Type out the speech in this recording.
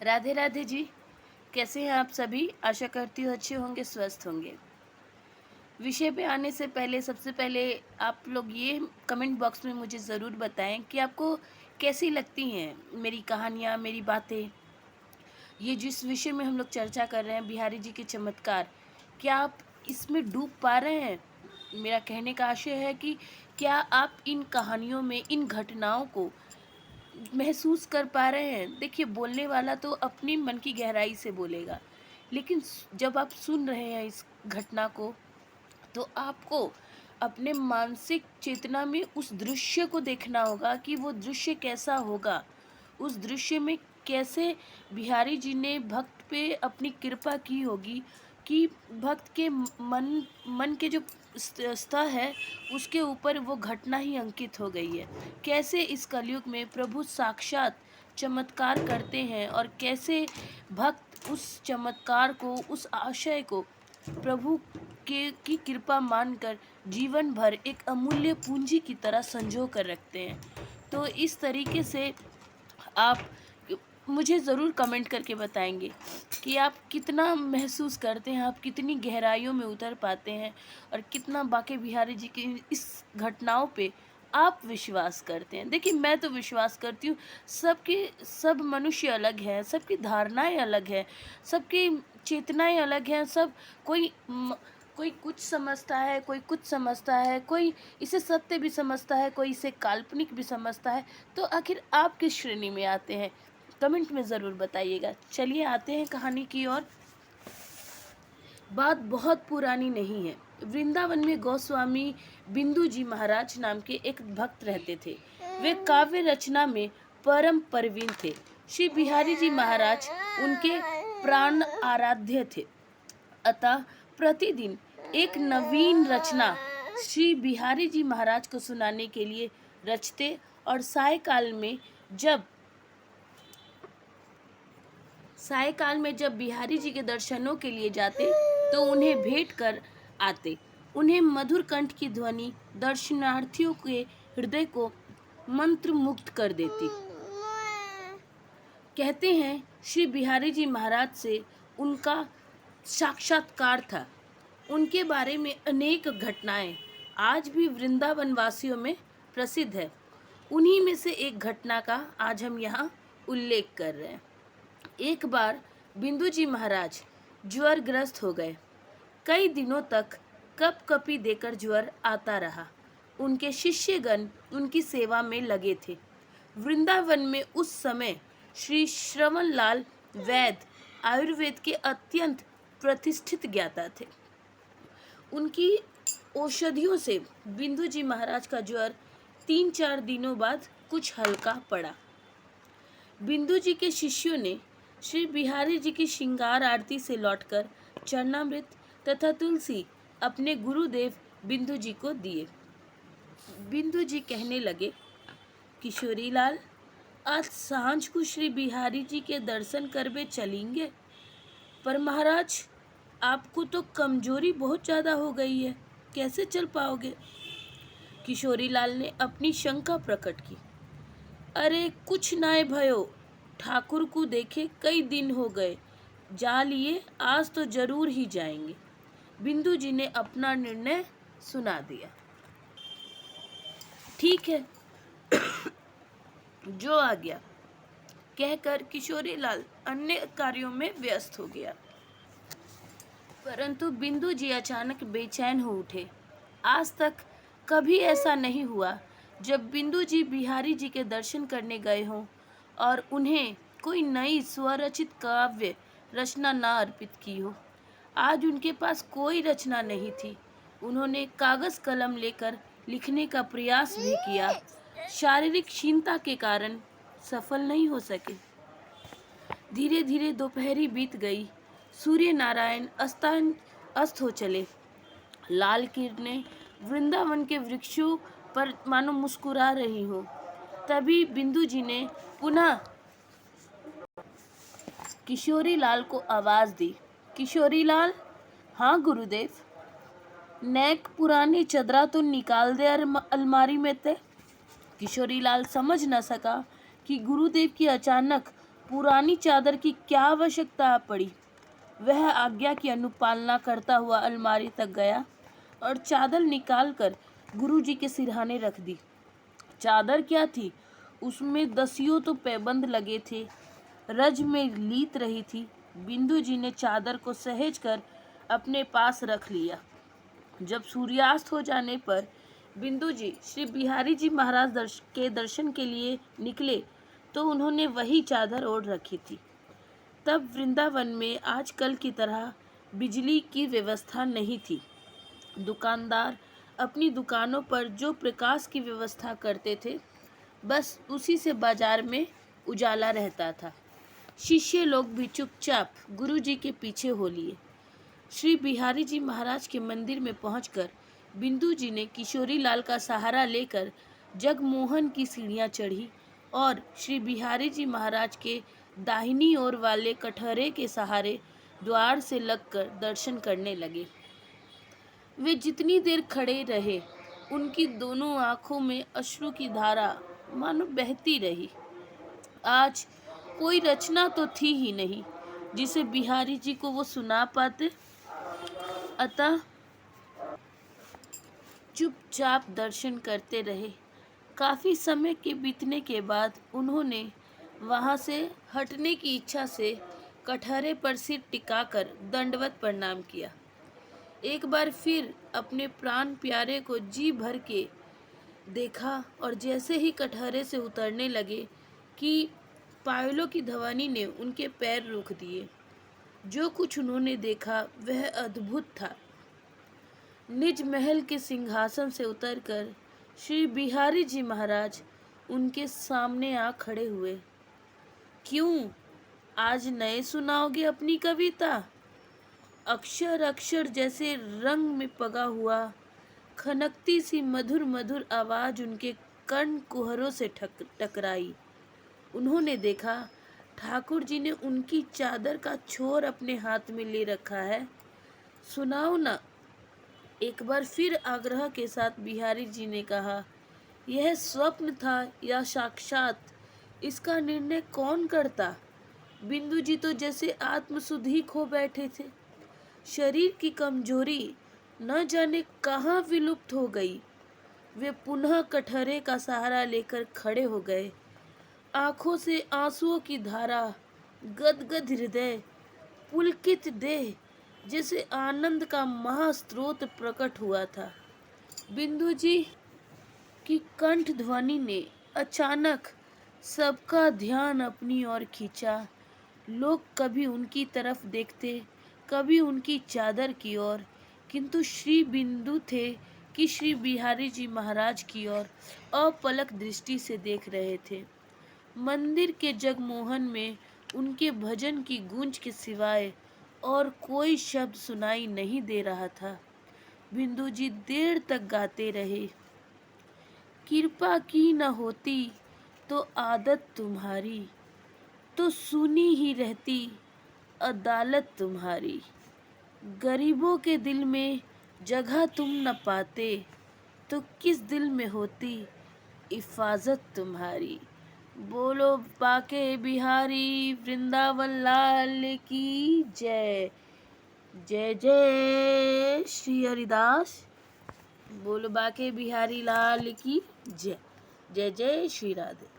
राधे राधे जी। कैसे हैं आप सभी? आशा करती हूँ अच्छे होंगे, स्वस्थ होंगे। विषय पे आने से पहले सबसे पहले आप लोग ये कमेंट बॉक्स में मुझे ज़रूर बताएं कि आपको कैसी लगती हैं मेरी कहानियाँ, मेरी बातें। ये जिस विषय में हम लोग चर्चा कर रहे हैं, बिहारी जी के चमत्कार, क्या आप इसमें डूब पा रहे हैं? मेरा कहने का आशय है कि क्या आप इन कहानियों में, इन घटनाओं को महसूस कर पा रहे हैं? देखिए, बोलने वाला तो अपनी मन की गहराई से बोलेगा, लेकिन जब आप सुन रहे हैं इस घटना को, तो आपको अपने मानसिक चेतना में उस दृश्य को देखना होगा कि वो दृश्य कैसा होगा। उस दृश्य में कैसे बिहारी जी ने भक्त पे अपनी कृपा की होगी कि भक्त के मन मन के जो स्तर है, उसके ऊपर वो घटना ही अंकित हो गई है। कैसे इस कलयुग में प्रभु साक्षात चमत्कार करते हैं और कैसे भक्त उस चमत्कार को, उस आशय को प्रभु के की कृपा मानकर जीवन भर एक अमूल्य पूंजी की तरह संजो कर रखते हैं। तो इस तरीके से आप मुझे ज़रूर कमेंट करके बताएंगे कि आप कितना महसूस करते हैं, आप कितनी गहराइयों में उतर पाते हैं और कितना बांके बिहारी जी की इस घटनाओं पे आप विश्वास करते हैं। देखिए, मैं तो विश्वास करती हूँ। सब मनुष्य अलग हैं, सबकी धारणाएं अलग हैं, सबकी चेतनाएं अलग हैं। सब कोई कुछ समझता है, कोई कुछ समझता है, कोई इसे सत्य भी समझता है, कोई इसे काल्पनिक भी समझता है। तो आखिर आप किस श्रेणी में आते हैं? कमेंट में ज़रूर बताइएगा। चलिए आते हैं कहानी की ओर। बात बहुत पुरानी नहीं है। वृंदावन में गोस्वामी बिंदु जी महाराज नाम के एक भक्त रहते थे। वे काव्य रचना में परम प्रवीण थे। श्री बिहारी जी महाराज उनके प्राण आराध्य थे। अतः प्रतिदिन एक नवीन रचना श्री बिहारी जी महाराज को सुनाने के लिए रचते और सायकाल में जब बिहारी जी के दर्शनों के लिए जाते तो उन्हें भेंट कर आते। उन्हें मधुर कंठ की ध्वनि दर्शनार्थियों के हृदय को मंत्र मुग्ध कर देती। कहते हैं श्री बिहारी जी महाराज से उनका साक्षात्कार था। उनके बारे में अनेक घटनाएं आज भी वृंदावन वासियों में प्रसिद्ध है। उन्हीं में से एक घटना का आज हम यहाँ उल्लेख कर रहे हैं। एक बार बिंदु जी महाराज ज्वरग्रस्त हो गए। कई दिनों तक कपकपी देकर ज्वर आता रहा। उनके शिष्यगण उनकी सेवा में लगे थे। वृंदावन में उस समय श्री श्रवण लाल वैद्य आयुर्वेद के अत्यंत प्रतिष्ठित ज्ञाता थे। उनकी औषधियों से बिंदु जी महाराज का ज्वर 3-4 दिनों बाद कुछ हल्का पड़ा। बिंदु जी के शिष्यों ने श्री बिहारी जी की श्रृंगार आरती से लौटकर चरणामृत तथा तुलसी अपने गुरुदेव बिंदु जी को दिए। बिंदु जी कहने लगे, किशोरी लाल, आज सांझ को श्री बिहारी जी के दर्शन करवे चलेंगे। पर महाराज, आपको तो कमजोरी बहुत ज़्यादा हो गई है, कैसे चल पाओगे? किशोरी लाल ने अपनी शंका प्रकट की। अरे कुछ नाय भयो, ठाकुर को देखे कई दिन हो गए, जा लिए, आज तो जरूर ही जाएंगे। बिंदु जी ने अपना निर्णय सुना दिया। ठीक है, जो आ गया, कहकर किशोरी लाल अन्य कार्यों में व्यस्त हो गया। परंतु बिंदु जी अचानक बेचैन हो उठे। आज तक कभी ऐसा नहीं हुआ जब बिंदु जी बिहारी जी के दर्शन करने गए हों और उन्हें कोई नई स्वरचित काव्य रचना ना अर्पित की हो। आज उनके पास कोई रचना नहीं थी। उन्होंने कागज कलम लेकर लिखने का प्रयास भी किया, शारीरिक क्षीणता के कारण सफल नहीं हो सके। धीरे धीरे दोपहरी बीत गई। सूर्य नारायण अस्त हो चले। लाल किरणें वृंदावन के वृक्षों पर मानो मुस्कुरा रही हो। तभी बिंदु जी ने पुनः किशोरी लाल को आवाज दी। किशोरी लाल। हाँ गुरुदेव। नेक पुरानी चदरा तो निकाल दे अलमारी में थे। किशोरी लाल समझ न सका कि गुरुदेव की अचानक पुरानी चादर की क्या आवश्यकता पड़ी। वह आज्ञा की अनुपालना करता हुआ अलमारी तक गया और चादर निकालकर गुरुजी के सिरहाने रख दी। चादर क्या थी, उसमें दसियों तो पैबंद लगे थे, रज में लीत रही थी। बिंदु जी ने चादर को सहेज कर अपने पास रख लिया। जब सूर्यास्त हो जाने पर बिंदु जी श्री बिहारी जी महाराज के दर्शन के लिए निकले तो उन्होंने वही चादर ओढ़ रखी थी। तब वृंदावन में आजकल की तरह बिजली की व्यवस्था नहीं थी। दुकानदार अपनी दुकानों पर जो प्रकाश की व्यवस्था करते थे, बस उसी से बाजार में उजाला रहता था। शिष्य लोग भी चुपचाप गुरु जी के पीछे हो लिए। श्री बिहारी जी महाराज के मंदिर में पहुंचकर बिंदु जी ने किशोरी लाल का सहारा लेकर जगमोहन की सीढ़ियां चढ़ी और श्री बिहारी जी महाराज के दाहिनी ओर वाले कटहरे के सहारे द्वार से लगकर दर्शन करने लगे। वे जितनी देर खड़े रहे, उनकी दोनों आंखों में अश्रु की धारा मानो बहती रही। आज कोई रचना तो थी ही नहीं जिसे बिहारी जी को वो सुना पाते, अतः चुपचाप दर्शन करते रहे। काफी समय के बीतने के बाद उन्होंने वहां से हटने की इच्छा से कटहरे पर सिर टिकाकर दंडवत प्रणाम किया। एक बार फिर अपने प्राण प्यारे को जी भर के देखा और जैसे ही कटहरे से उतरने लगे कि पायलों की ध्वनि ने उनके पैर रोक दिए। जो कुछ उन्होंने देखा वह अद्भुत था। निज महल के सिंहासन से उतरकर श्री बिहारी जी महाराज उनके सामने आ खड़े हुए। क्यों, आज नए सुनाओगे अपनी कविता? अक्षर अक्षर जैसे रंग में पगा हुआ खनकती सी मधुर मधुर आवाज उनके कर्ण कुहरों से टकराई। उन्होंने देखा ठाकुर जी ने उनकी चादर का छोर अपने हाथ में ले रखा है। सुनाओ ना, एक बार फिर आग्रह के साथ बिहारी जी ने कहा। यह स्वप्न था या साक्षात, इसका निर्णय कौन करता? बिंदु जी तो जैसे आत्मसुधि खो बैठे थे। शरीर की कमजोरी न जाने कहाँ विलुप्त हो गई। वे पुनः कटहरे का सहारा लेकर खड़े हो गए। आंखों से आंसुओं की धारा, गदगद हृदय, पुलकित देह, जैसे आनंद का महास्रोत प्रकट हुआ था। बिंदु जी की कंठ ध्वनि ने अचानक सबका ध्यान अपनी ओर खींचा। लोग कभी उनकी तरफ देखते, कभी उनकी चादर की ओर, किंतु श्री बिंदु थे कि श्री बिहारी जी महाराज की ओर अपलक दृष्टि से देख रहे थे। मंदिर के जगमोहन में उनके भजन की गूंज के सिवाय और कोई शब्द सुनाई नहीं दे रहा था। बिंदु जी देर तक गाते रहे। कृपा की न होती तो आदत तुम्हारी, तो सुनी ही रहती अदालत तुम्हारी। गरीबों के दिल में जगह तुम न पाते, तो किस दिल में होती हिफाजत तुम्हारी। बोलो बाके बिहारी वृंदावन लाल की जय। जय जय श्री हरिदास। बोलो बाके बिहारी लाल की जय। जय जय श्री राधे।